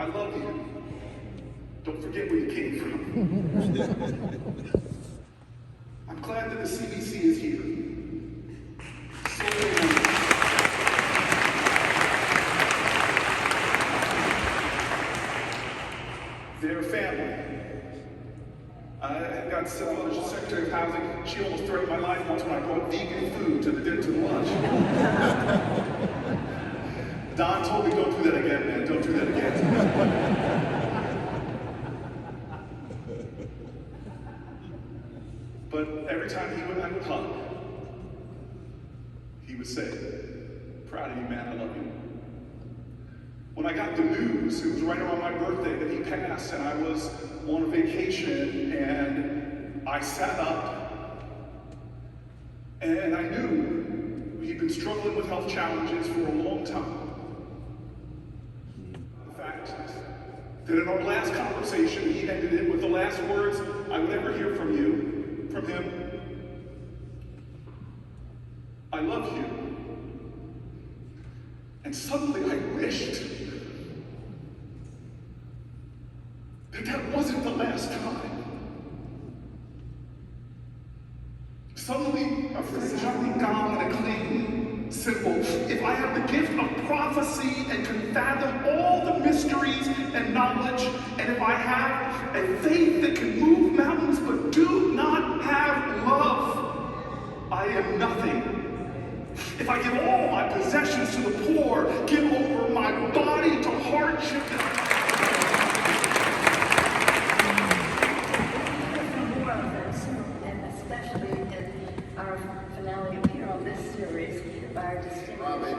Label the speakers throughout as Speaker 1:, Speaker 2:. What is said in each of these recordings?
Speaker 1: I love you. Don't forget where you came from. I'm glad that the CBC is here. Their family. I got Secretary of Housing. She almost threatened my life once when I brought vegan food to the lunch. Don told me, don't do that again, man. Don't do that again. But every time I would hug, he would say, proud of you, man, I love you. When I got the news, it was right around my birthday that he passed, and I was on a vacation, and I sat up, and I knew he'd been struggling with health challenges for a long time. The fact that in our last conversation, he ended it with the last words I would ever hear from him, I love you. And suddenly I wished that wasn't the last time. Suddenly, a friend shot me down in a clean, simple, if I have the gift of prophecy and can fathom all the mysteries and knowledge, and if I have a faith that can move mountains but do not have love, I am nothing. If I give all my possessions to the poor, give over my body to hardship,
Speaker 2: and especially in our finale here on this series by our distinguished
Speaker 3: Robin,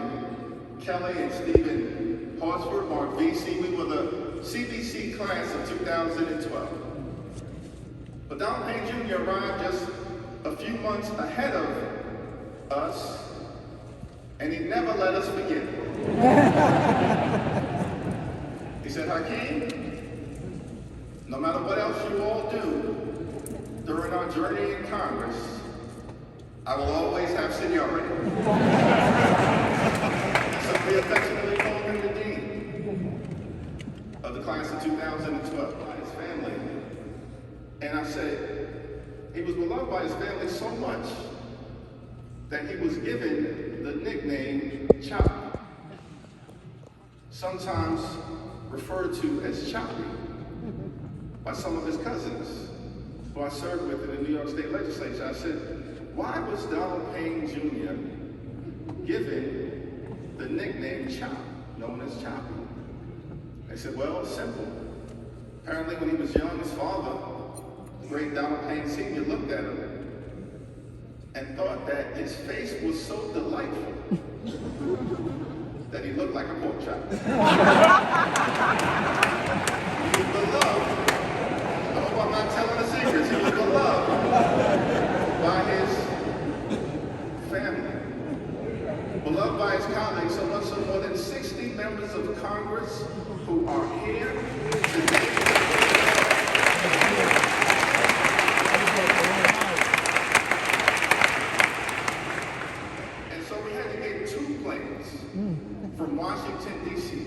Speaker 3: Kelly, and Stephen Horsford, Mark VC. We were the CBC class of 2012. But Don Payne Jr. arrived just a few months ahead of us, and he never let us forget. He said, Hakeem, no matter what else you all do during our journey in Congress, I will always have seniority. So we affectionately call him the Dean of the class of 2012 by his family. And I said, he was beloved by his family so much that he was given the nickname Choppy, sometimes referred to as Choppy by some of his cousins who I served with in the New York State Legislature. I said, why was Donald Payne Jr. given the nickname Chop, known as Choppy? They said, well, it's simple. Apparently when he was young, his father, the great Donald Payne Sr., looked at him and thought that his face was so delightful that he looked like a pork chop. He was beloved. I hope I'm not telling the secrets. He was beloved by his family, beloved by his colleagues, so much so more than 60 members of Congress who are here today. From Washington, D.C.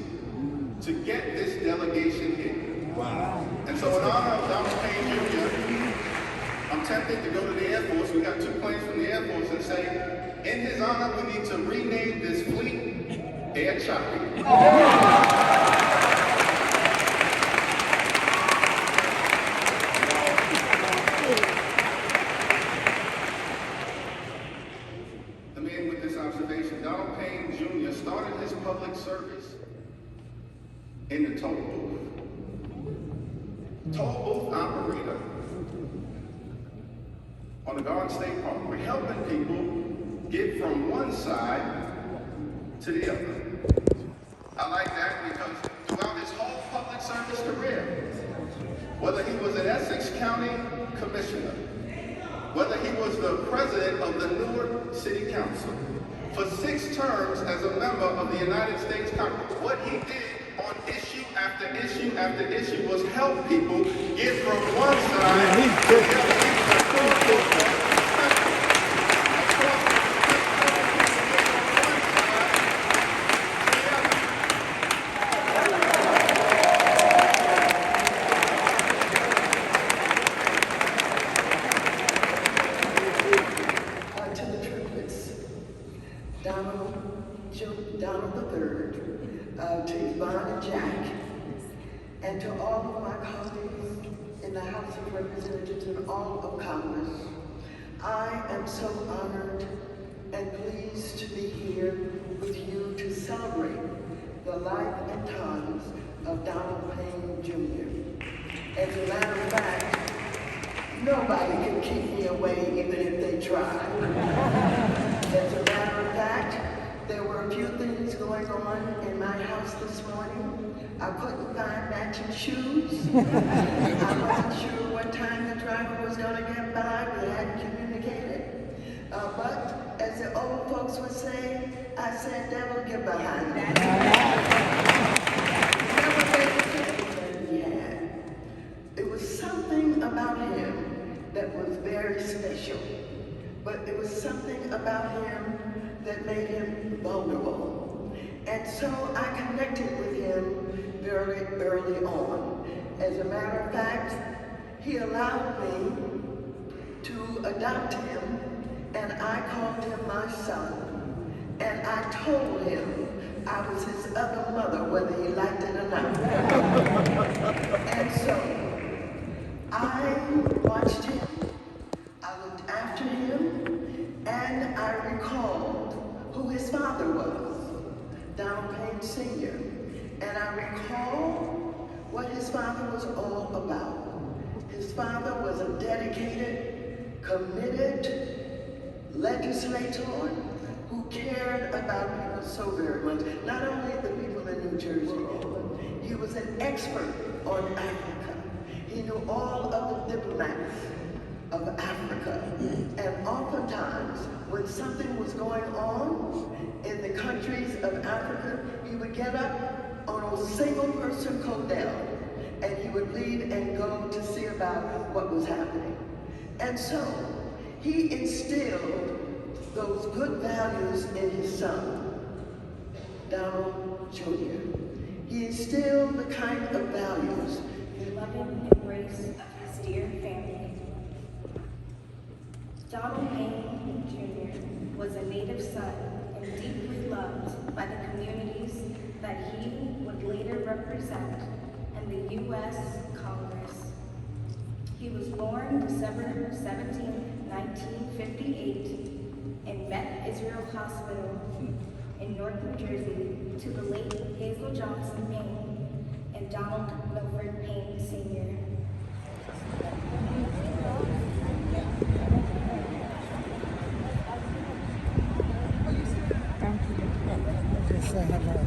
Speaker 3: to get this delegation here. Wow. And so in honor of Donald Payne Jr., I'm tempted to go to the Air Force. We got 2 planes from the Air Force and say, in his honor, we need to rename this fleet Air Choppy. Let me end with this observation. Donald Payne Jr. started his public service in the toll booth. Toll booth operator on the Garden State Parkway, helping people get from one side to the other. I like that because throughout his whole public service career, whether he was an Essex County Commissioner, whether he was the president of the Newark City Council, for 6 terms as a member of the United States Congress, what he did on issue after issue after issue was help people get from one side to the other.
Speaker 4: Donald III, to Yvonne and Jack, and to all of my colleagues in the House of Representatives and all of Congress. I am so honored and pleased to be here with you to celebrate the life and times of Donald Payne Jr. As a matter of fact, nobody can keep me away even if they try. As a matter of fact, there were a few things going on in my house this morning. I couldn't find matching shoes. I wasn't sure what time the driver was going to get by. We hadn't communicated. But as the old folks would say, I said, devil, get behind me. Never made he had. It was something about him that was very special. But it was something about him that made him vulnerable. And so I connected with him very early on. As a matter of fact, he allowed me to adopt him, and I called him my son. And I told him I was his other mother, whether he liked it or not. And so I watched him, I looked after him, and I recalled who his father was, Donald Payne Sr. And I recall what his father was all about. His father was a dedicated, committed legislator who cared about people so very much. Not only the people in New Jersey, but he was an expert on Africa. He knew all of the diplomats of Africa. And oftentimes, when something was going on in the countries of Africa, he would get up on a single-person codel, and he would leave and go to see about what was happening. And so, he instilled those good values in his son, Donald Jr. He instilled the kind of values.
Speaker 5: The loving embrace of his dear family. Donald Payne Jr. was a native son and deeply loved by the communities that he would later represent in the U.S. Congress. He was born December 17, 1958 in Beth Israel Hospital in North New Jersey to the late Hazel Johnson Payne and Donald Milford Payne Sr.
Speaker 6: Thank you. Just say hello.